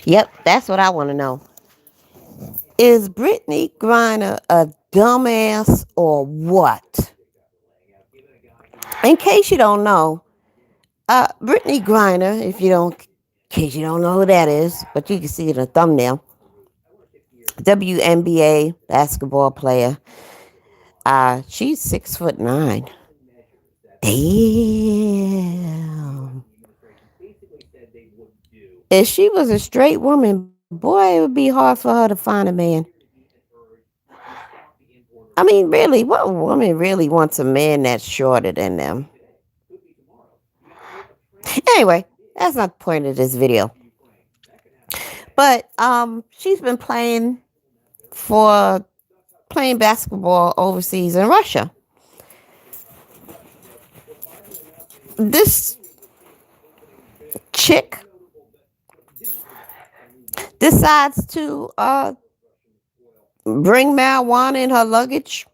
Yep, that's what I want to know. Is Brittany Griner a dumbass or what? In case you don't know, Brittany Griner, if you don't, in case you don't know who that is, but you can see it in the thumbnail. WNBA basketball player. She's 6'9". Damn. If she was a straight woman, boy, it would be hard for her to find a man. I mean, really, what woman really wants a man that's shorter than them? Anyway, that's not the point of this video. But she's been playing basketball overseas in Russia. This chick decides to bring marijuana in her luggage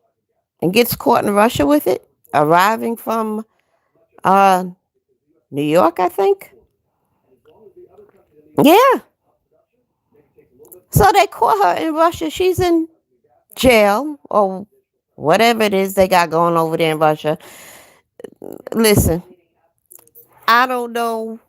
and gets caught in Russia with it, arriving from uh, New York, I think. Yeah. So they caught her in Russia. She's in jail or whatever it is they got going over there in Russia. Listen, I don't know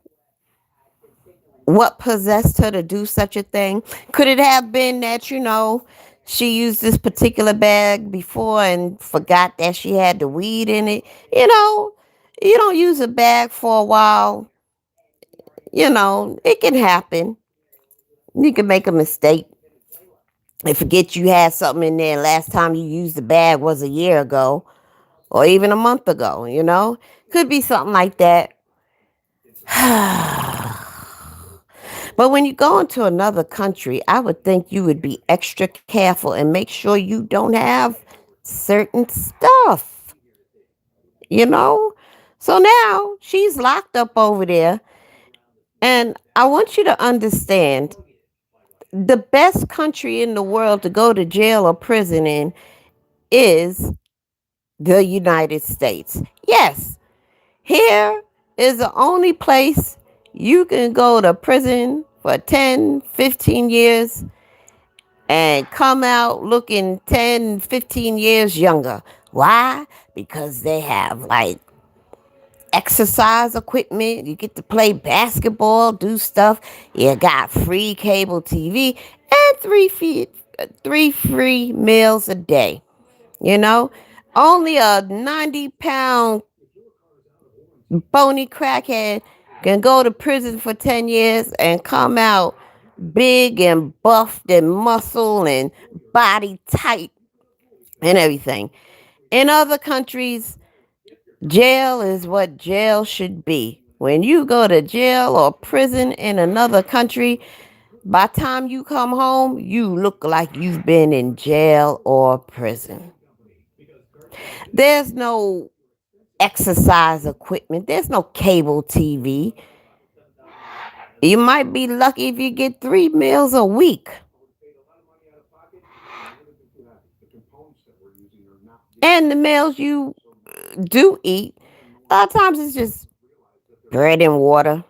what possessed her to do such a thing. Could it have been that, she used this particular bag before and forgot that she had the weed in it? You don't use a bag for a while. It can happen. You can make a mistake and forget you had something in there. Last time you used the bag was a year ago or even a month ago. Could be something like that. But when you go into another country, I would think you would be extra careful and make sure you don't have certain stuff, you know? So now she's locked up over there. And I want you to understand the best country in the world to go to jail or prison in is the United States. Yes, here is the only place you can go to prison for 10, 15 years and come out looking 10, 15 years younger. Why? Because they have like exercise equipment. You get to play basketball, do stuff. You got free cable TV and three free meals a day. Only a 90-pound bony crackhead can go to prison for 10 years and come out big and buffed and muscle and body tight and everything. In other countries, jail is what jail should be. When you go to jail or prison in another country, by the time you come home, you look like you've been in jail or prison. There's no exercise equipment. There's no cable TV. You might be lucky if you get 3 meals a week. And the meals you do eat, a lot of times it's just bread and water.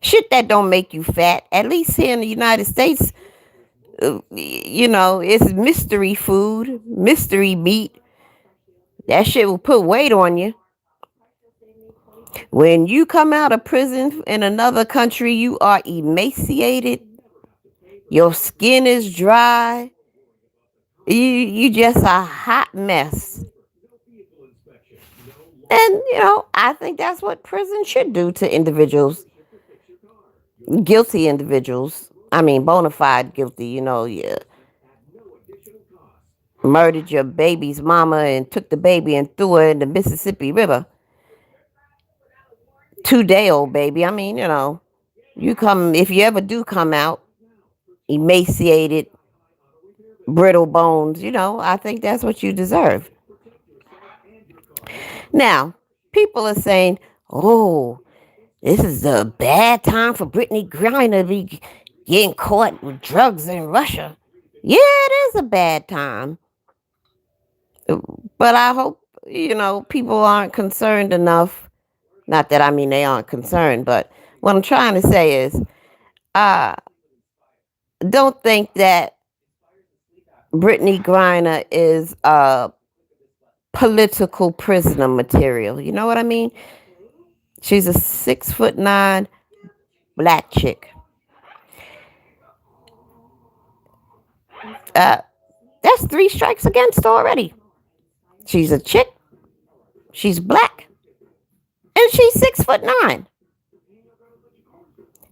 Shit that don't make you fat. At least here in the United States, it's mystery food, mystery meat. That shit will put weight on you. When you come out of prison in another country, you are emaciated. Your skin is dry. You just a hot mess. And, I think that's what prison should do to individuals. Guilty individuals. I mean, bona fide guilty, you murdered your baby's mama and took the baby and threw her in the Mississippi River. 2-day-old baby. I mean, if you ever do come out emaciated, brittle bones, I think that's what you deserve. Now, people are saying, oh, this is a bad time for Brittany Griner to be getting caught with drugs in Russia. Yeah, it is a bad time. But I hope people aren't concerned enough. Not that I mean they aren't concerned, but what I'm trying to say is, uh, don't think that Brittany Griner is political prisoner material. You know what I mean? She's a 6'9" black chick. Uh, that's three strikes against already. She's a chick. She's black, and she's 6'9".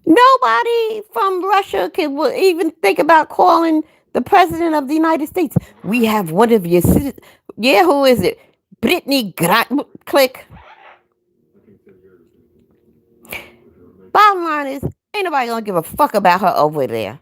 Nobody from Russia can even think about calling the president of the United States. We have one of your citizens. Yeah, who is it? Brittany Griner. Click. Bottom line is, ain't nobody gonna give a fuck about her over there.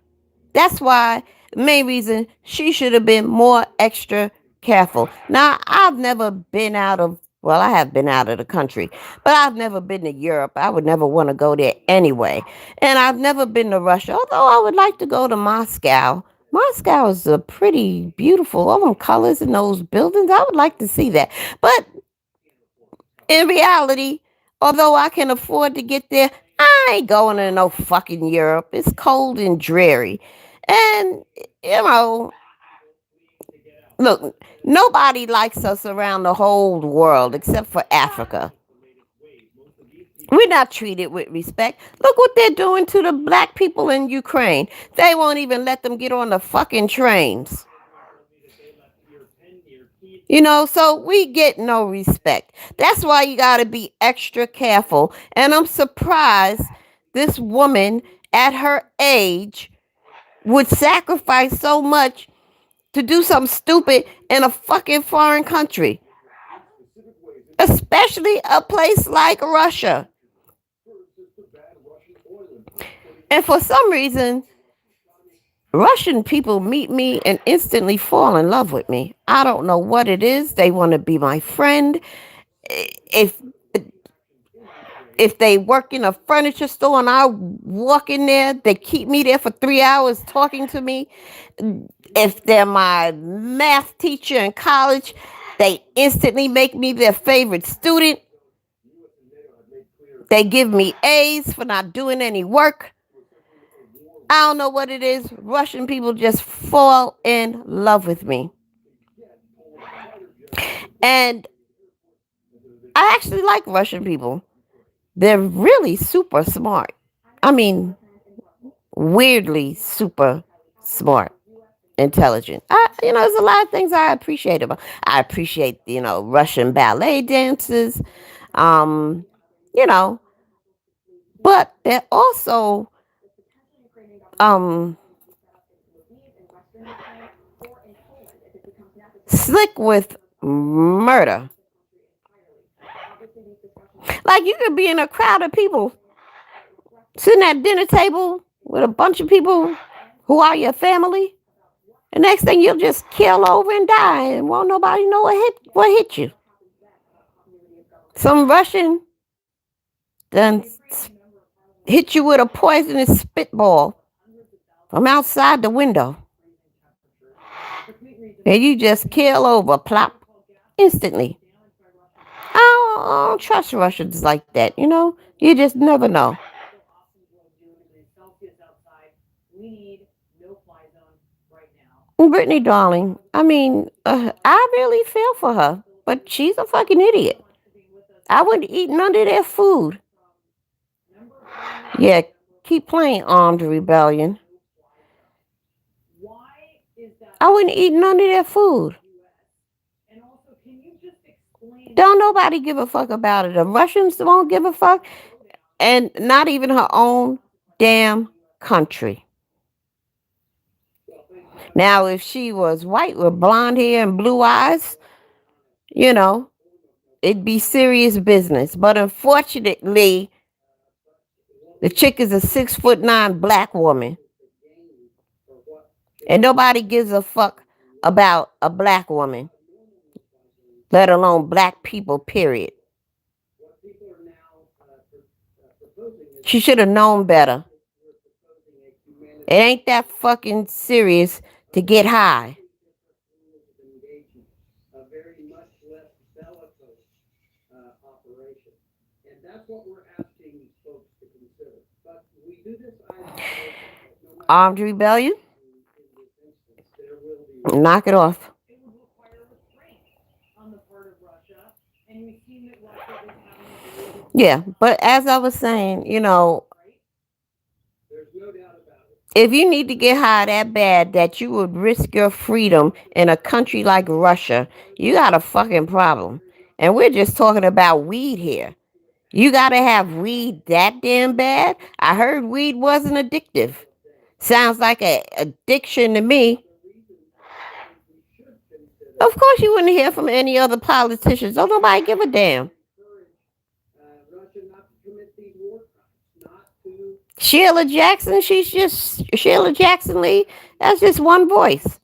That's why the main reason she should have been more extra careful. Now, I've never been out of, well, I have been out of the country, but I've never been to Europe. I would never want to go there anyway. And I've never been to Russia, although I would like to go to Moscow. Moscow is a pretty beautiful, all them colors in those buildings. I would like to see that. But in reality, although I can afford to get there, I ain't going to no fucking Europe. It's cold and dreary. And, you know, look, nobody likes us around the whole world except for Africa. We're not treated with respect. Look what they're doing to the black people in Ukraine. They won't even let them get on the fucking trains. So we get no respect. That's why you got to be extra careful. And I'm surprised this woman at her age would sacrifice so much to do something stupid in a fucking foreign country, especially a place like Russia. And for some reason, Russian people meet me and instantly fall in love with me. I don't know what it is. They want to be my friend. If if they work in a furniture store and I walk in there, they keep me there for 3 hours talking to me. If they're my math teacher in college, they instantly make me their favorite student. They give me A's for not doing any work. I don't know what it is. Russian people just fall in love with me. And I actually like Russian people. They're really super smart. I mean, weirdly super smart, intelligent. There's a lot of things I appreciate about. I appreciate, Russian ballet dances, um, you know, but they're also um slick with murder. Like you could be in a crowd of people sitting at dinner table with a bunch of people who are your family. The next thing you'll just kill over and die and won't nobody know what hit you. Some Russian done hit you with a poisonous spitball from outside the window. And you just kill over, plop, instantly. I don't trust Russians like that, You just never know. Brittany, darling, I mean, I really feel for her, but she's a fucking idiot. I wouldn't eat none of their food. Yeah, keep playing Armed Rebellion. I wouldn't eat none of their food. Don't nobody give a fuck about it. The Russians won't give a fuck, and not even her own damn country. Now, if she was white with blonde hair and blue eyes, you know, it'd be serious business. But unfortunately, the chick is a 6'9" black woman. And nobody gives a fuck about a black woman, let alone black people, period. She should have known better. It ain't that fucking serious to get high. Armed rebellion? Knock it off. Yeah, but as I was saying, if you need to get high that bad that you would risk your freedom in a country like Russia, you got a fucking problem. And we're just talking about weed here. You gotta have weed that damn bad? I heard weed wasn't addictive. Sounds like a addiction to me. Of course you wouldn't hear from any other politicians. Don't nobody give a damn. Sheila Jackson, she's just Sheila Jackson Lee. That's just one voice.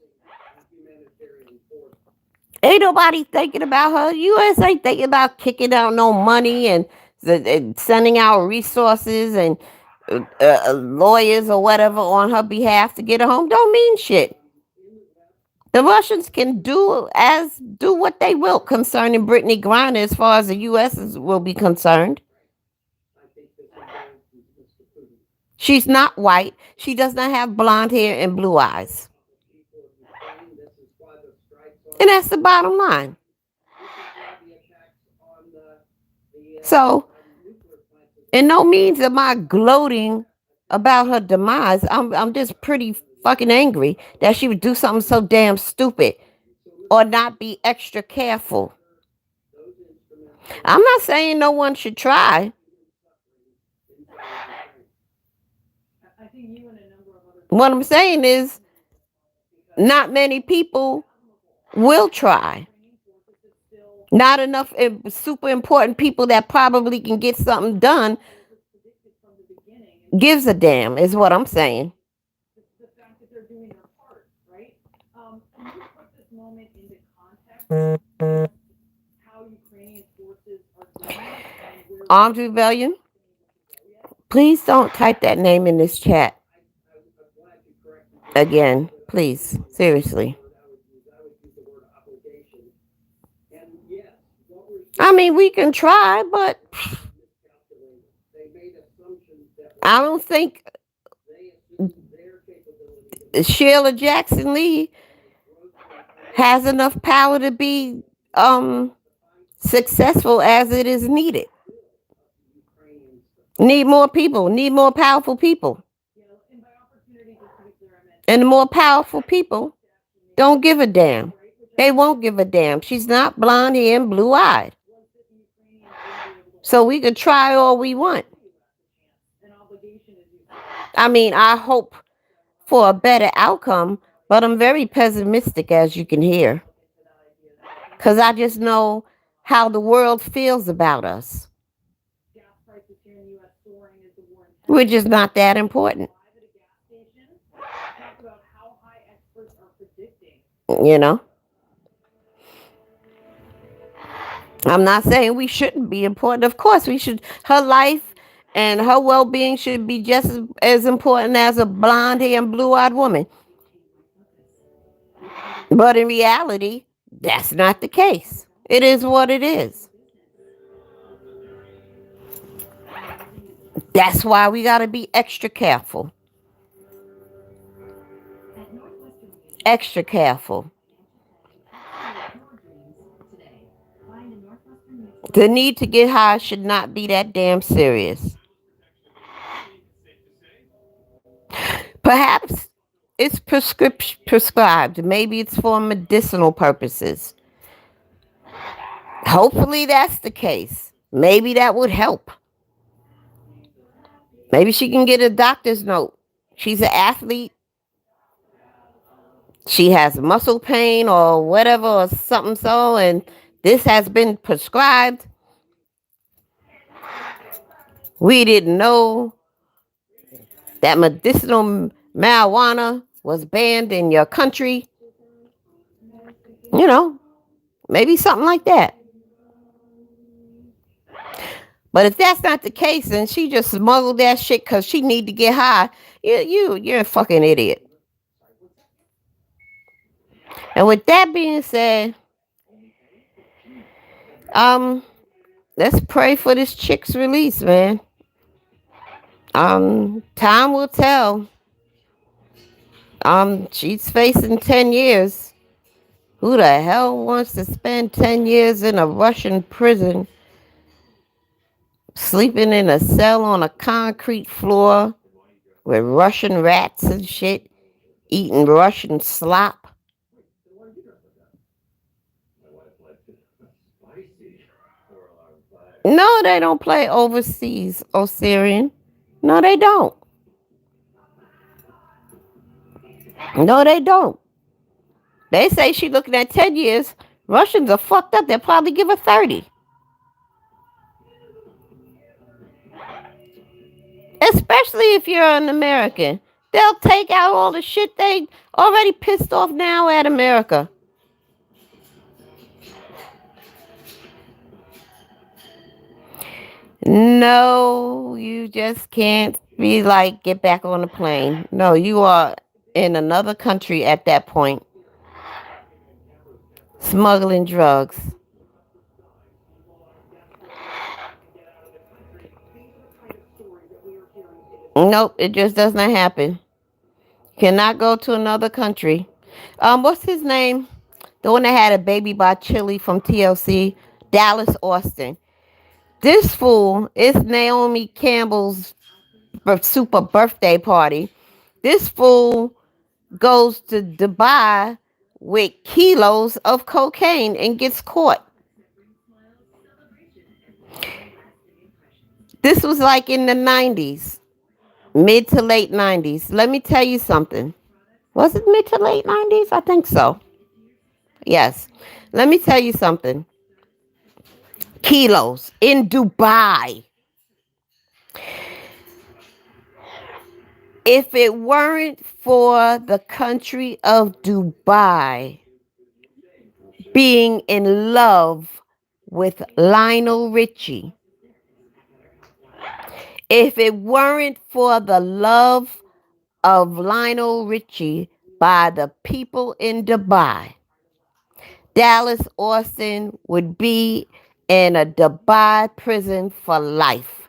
Ain't nobody thinking about her. U.S. ain't thinking about kicking out no money and sending out resources and lawyers or whatever on her behalf to get her home. Don't mean shit. The Russians can do what they will concerning Brittany Griner as far as the U.S. will be concerned. She's not white. She does not have blonde hair and blue eyes. And that's the bottom line. So, in no means am I gloating about her demise. I'm just pretty fucking angry that she would do something so damn stupid or not be extra careful. I'm not saying no one should try. What I'm saying is not many people will try. Not enough super important people that probably can get something done gives a damn, is what I'm saying. Armed rebellion? Please don't type that name in this chat again. Please. Seriously. I mean, we can try, but I don't think Sheila Jackson Lee has enough power to be successful as it is needed. Need more people, need more powerful people. And the more powerful people don't give a damn. They won't give a damn. She's not blonde hair and blue eyed. So we could try all we want. I mean, I hope for a better outcome, but I'm very pessimistic, as you can hear. Because I just know how the world feels about us. We're just not that important. You know? I'm not saying we shouldn't be important. Of course, we should. Her life and her well-being should be just as important as a blonde hair and blue-eyed woman. But in reality, that's not the case. It is what it is. That's why we got to be extra careful. Extra careful. The need to get high should not be that damn serious. Perhaps it's prescribed. Maybe it's for medicinal purposes. Hopefully that's the case. Maybe that would help. Maybe she can get a doctor's note. She's an athlete. She has muscle pain or whatever or something so, and this has been prescribed. We didn't know that medicinal marijuana was banned in your country. Maybe something like that. But if that's not the case, and she just smuggled that shit because she need to get high, you're a fucking idiot. And with that being said, Um, let's pray for this chick's release, man. Time will tell. She's facing 10 years. Who the hell wants to spend 10 years in a Russian prison, sleeping in a cell on a concrete floor with Russian rats and shit, eating Russian slop? No, they don't play overseas, Osirian. No, they don't. No, they don't. They say she looking at 10 years. Russians are fucked up. They'll probably give her 30. Especially if you're an American. They'll take out all the shit they already pissed off now at America. No, you just can't be like, get back on the plane. No, you are in another country at that point, smuggling drugs. Nope, it just does not happen. Cannot go to another country. What's his name? The one that had a baby by Chili from TLC, Dallas Austin. This fool is Naomi Campbell's super birthday party. This fool goes to Dubai with kilos of cocaine and gets caught. This was like in the 90s, mid to late 90s. Let me tell you something. Was it mid to late 90s? I think so. Yes. Let me tell you something. Kilos in Dubai. If it weren't for the country of Dubai being in love with Lionel Richie, if it weren't for the love of Lionel Richie by the people in Dubai, Dallas Austin would be in a Dubai prison for life.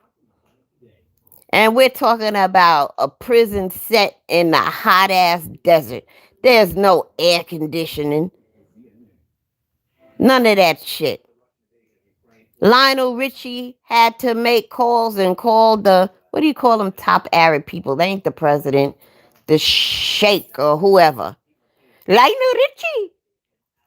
And we're talking about a prison set in the hot ass desert. There's no air conditioning. None of that shit. Lionel Richie had to make calls and call the, what do you call them, top Arab people? They ain't the president, the sheikh or whoever. Lionel Richie,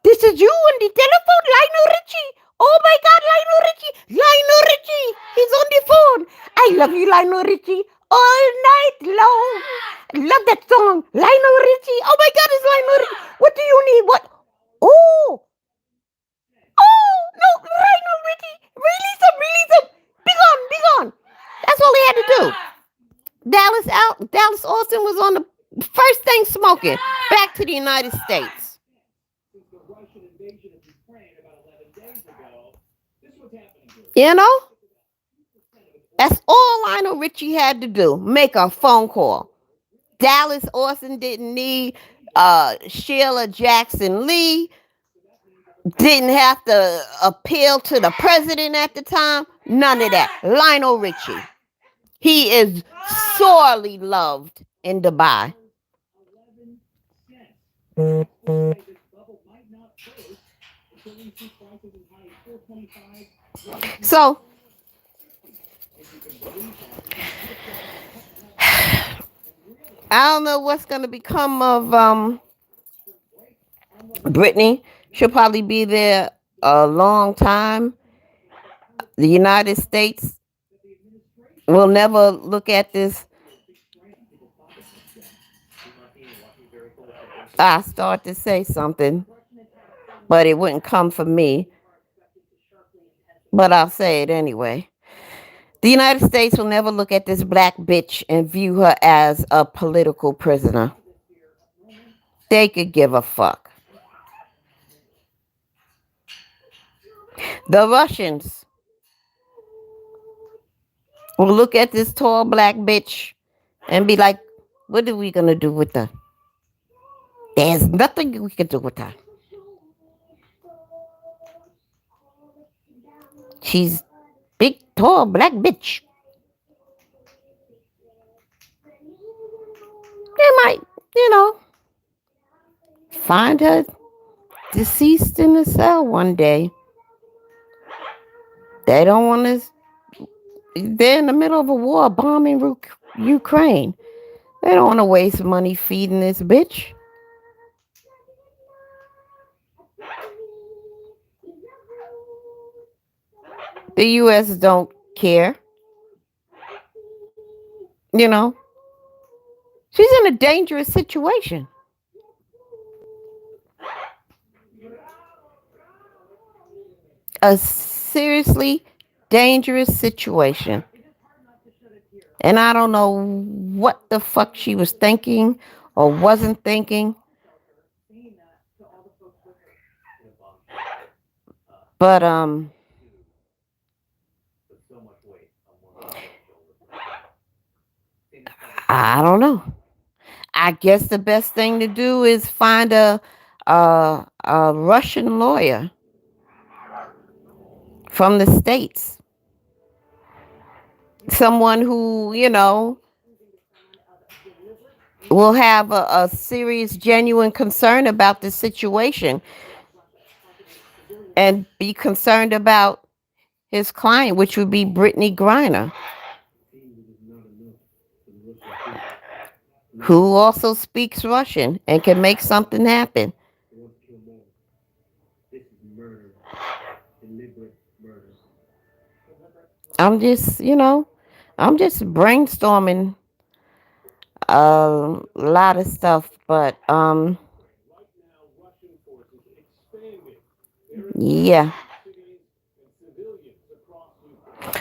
this is you on the telephone, Lionel Richie. Oh my God, Lionel Richie. Lionel Richie, he's on the phone. I love you, Lionel Richie, all night long. Love that song, Lionel Richie. Oh my God, it's Lionel Richie. What do you need? What? Oh, oh, no, Lionel Richie. Release him, release him. Be gone, be gone. That's all he had to do. Dallas Austin was on the first thing smoking. Back to the United States. You know? That's all Lionel Richie had to do. Make a phone call. Dallas Austin didn't need Sheila Jackson Lee. Didn't have to appeal to the president at the time. None of that. Lionel Richie. He is sorely loved in Dubai. So, I don't know what's going to become of Brittany. She'll probably be there a long time. The United States will never look at this. I start to say something, but it wouldn't come from me. But I'll say it anyway. The United States will never look at this black bitch and view her as a political prisoner. They could give a fuck. The Russians will look at this tall black bitch and be like, what are we going to do with her? There's nothing we can do with her. She's big, tall, black bitch. They might, you know, find her deceased in a cell one day. They don't want to. They're in the middle of a war bombing Ukraine. They don't want to waste money feeding this bitch. The U.S. don't care. You know, she's in a dangerous situation. A seriously dangerous situation. And I don't know what the fuck she was thinking or wasn't thinking. But I don't know. I guess the best thing to do is find a Russian lawyer from the States. Someone who, will have a serious, genuine concern about the situation and be concerned about his client, which would be Brittany Griner, who also speaks Russian and can make something happen. I'm just, I'm just brainstorming a lot of stuff, but yeah.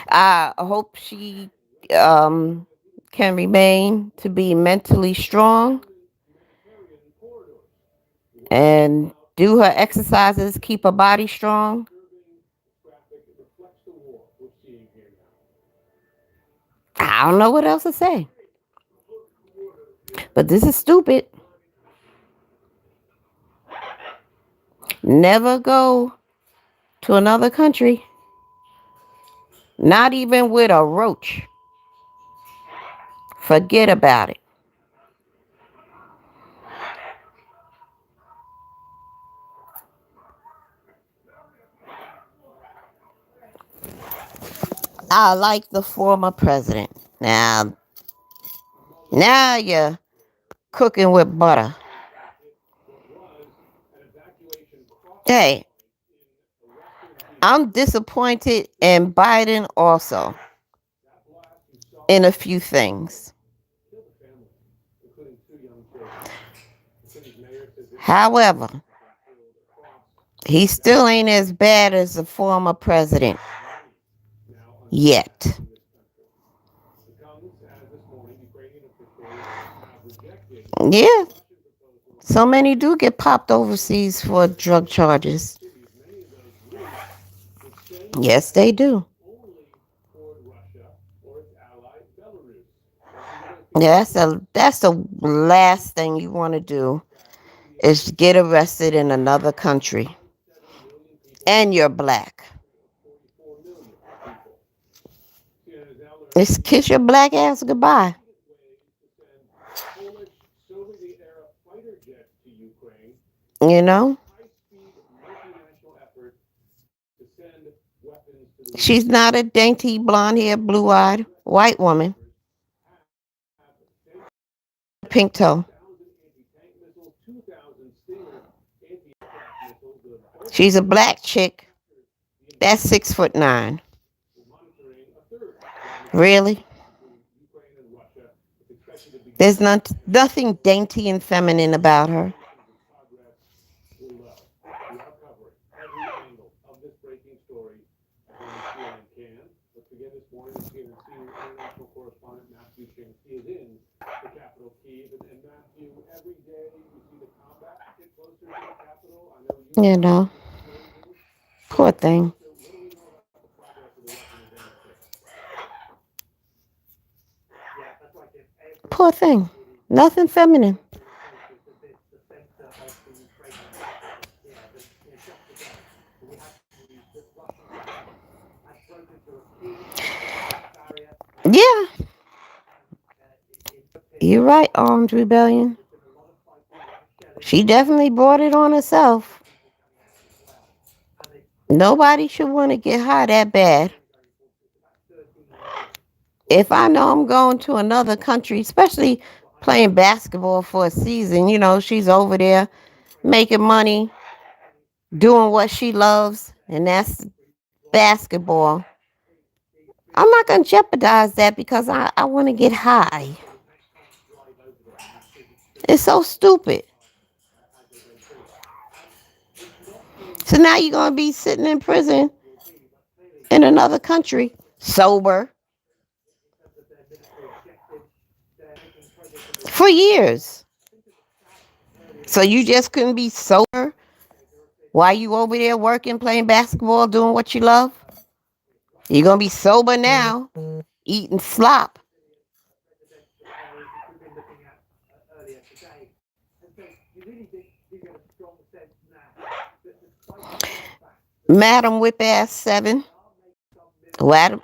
I hope she um can remain to be mentally strong and do her exercises, keep her body strong. I don't know what else to say. But this is stupid. Never go to another country, not even with a roach. Forget about it. I like the former president. Now you're cooking with butter. Hey, I'm disappointed in Biden also in a few things. However, he still ain't as bad as the former president yet. Yeah, so many do get popped overseas for drug charges. Yes, they do. Yeah, that's the last thing you want to do is get arrested in another country and you're black. Just kiss your black ass goodbye. You know? She's not a dainty, blonde haired, blue eyed white woman. Pink toe. She's a black chick. That's 6'9". Really? There's nothing dainty and feminine about her. You know, poor thing. Poor thing. Nothing feminine. Yeah, you're right, Armed Rebellion. She definitely brought it on herself. Nobody should want to get high that bad. If I know I'm going to another country, especially playing basketball for a season, she's over there making money, doing what she loves, and that's basketball. I'm not going to jeopardize that because I want to get high. It's so stupid. So now you're going to be sitting in prison in another country, sober, for years. So you just couldn't be sober while you over there working, playing basketball, doing what you love? You're going to be sober now, eating slop. Madam Whip Ass 7.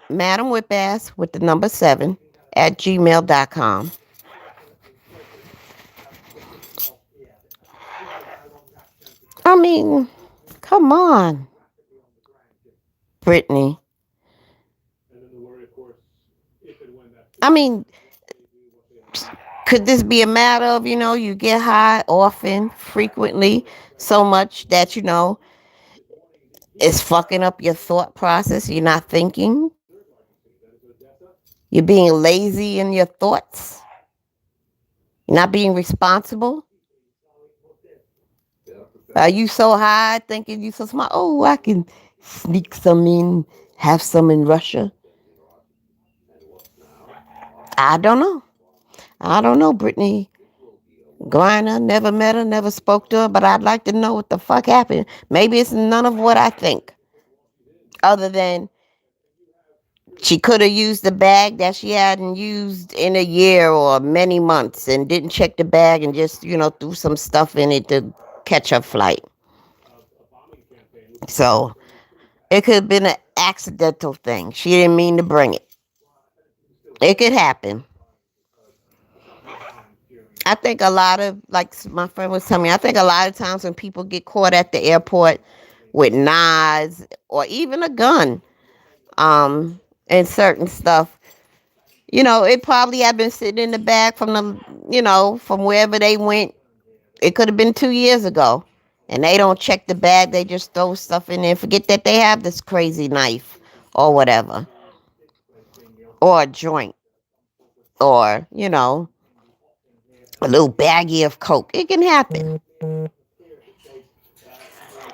Madam Whip Ass with the number 7 at gmail.com. I mean, come on, Brittany. I mean, could this be a matter of, you get high often, frequently, so much that, it's fucking up your thought process? You're not thinking. You're being lazy in your thoughts. You're not being responsible. Are you so high thinking you so smart? Oh, I can sneak some in, have some in Russia. I don't know. I don't know, Brittany Griner. Never met her, never spoke to her, but I'd like to know what the fuck happened. Maybe it's none of what I think. Other than she could have used the bag that she hadn't used in a year or many months and didn't check the bag and just, threw some stuff in it to catch her flight. So it could have been an accidental thing. She didn't mean to bring it. It could happen. I think a lot of, like my friend was telling me, I think a lot of times when people get caught at the airport with knives or even a gun, and certain stuff, it probably had been sitting in the bag from from wherever they went. It could have been 2 years ago. And they don't check the bag. They just throw stuff in there. Forget that they have this crazy knife or whatever. Or a joint. Or, a little baggie of Coke. It can happen.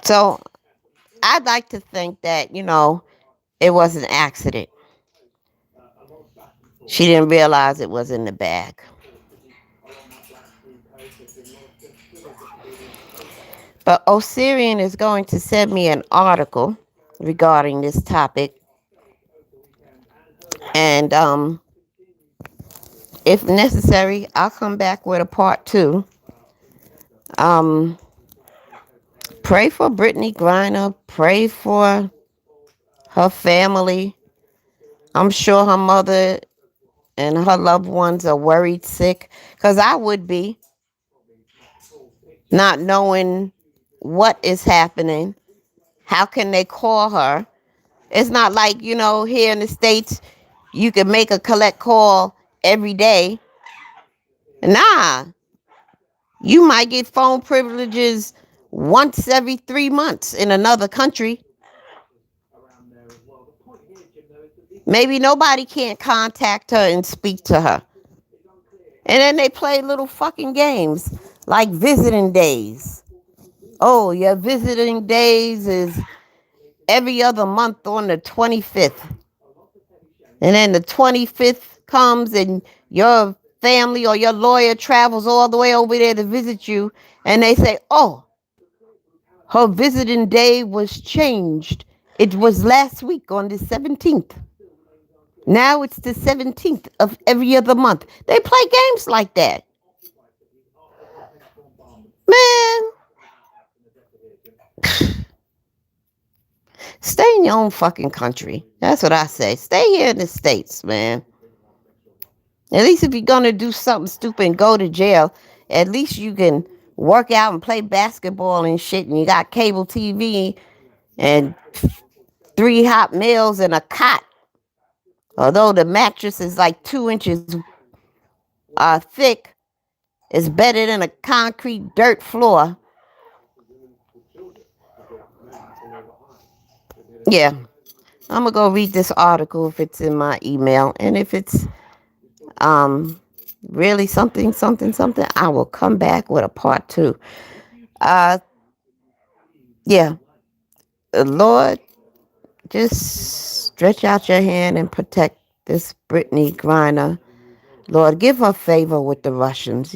So I'd like to think that, it was an accident. She didn't realize it was in the bag. But Osirian is going to send me an article regarding this topic. And if necessary, I'll come back with a part 2. Um, Pray for Brittany Griner. Pray for her family. I'm sure her mother and her loved ones are worried sick. Because I would be, not knowing what is happening. How can they call her? It's not like, here in the States, you can make a collect call every day. Nah, you might get phone privileges once every 3 months in another country. Maybe nobody can't contact her and speak to her. And then they play little fucking games like visiting days. Oh, your visiting days is every other month on the 25th. And then the 25th comes and your family or your lawyer travels all the way over there to visit you. And they say, oh, her visiting day was changed. It was last week on the 17th. Now it's the 17th of every other month. They play games like that. Man, stay in your own fucking country. That's what I say. Stay here in the States, man. At least if you're gonna do something stupid and go to jail, at least you can work out and play basketball and shit, and you got cable TV and 3 hot meals and a cot. Although the mattress is like 2 inches thick, it's better than a concrete dirt floor. Yeah, I'm gonna go read this article if it's in my email, and if it's um really something, something, something, I will come back with a part two. Uh, yeah, Lord, just stretch out your hand and protect this Brittany Griner. Lord, give her favor with the Russians.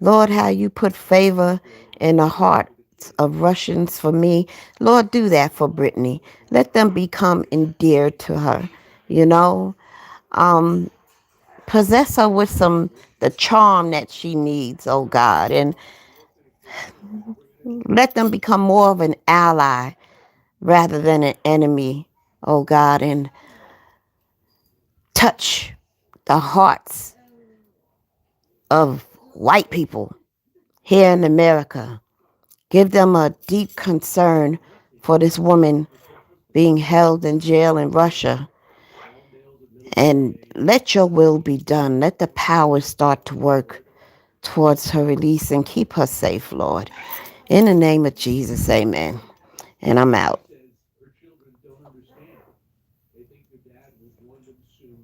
Lord, how you put favor in the hearts of Russians for me. Lord, do that for Brittany. Let them become endeared to her. You know, um, possess her with the charm that she needs, oh God, and let them become more of an ally rather than an enemy, oh God, and touch the hearts of white people here in America. Give them a deep concern for this woman being held in jail in Russia. And let your will be done. Let the power start to work towards her release and keep her safe, Lord. In the name of Jesus, amen. And I'm out.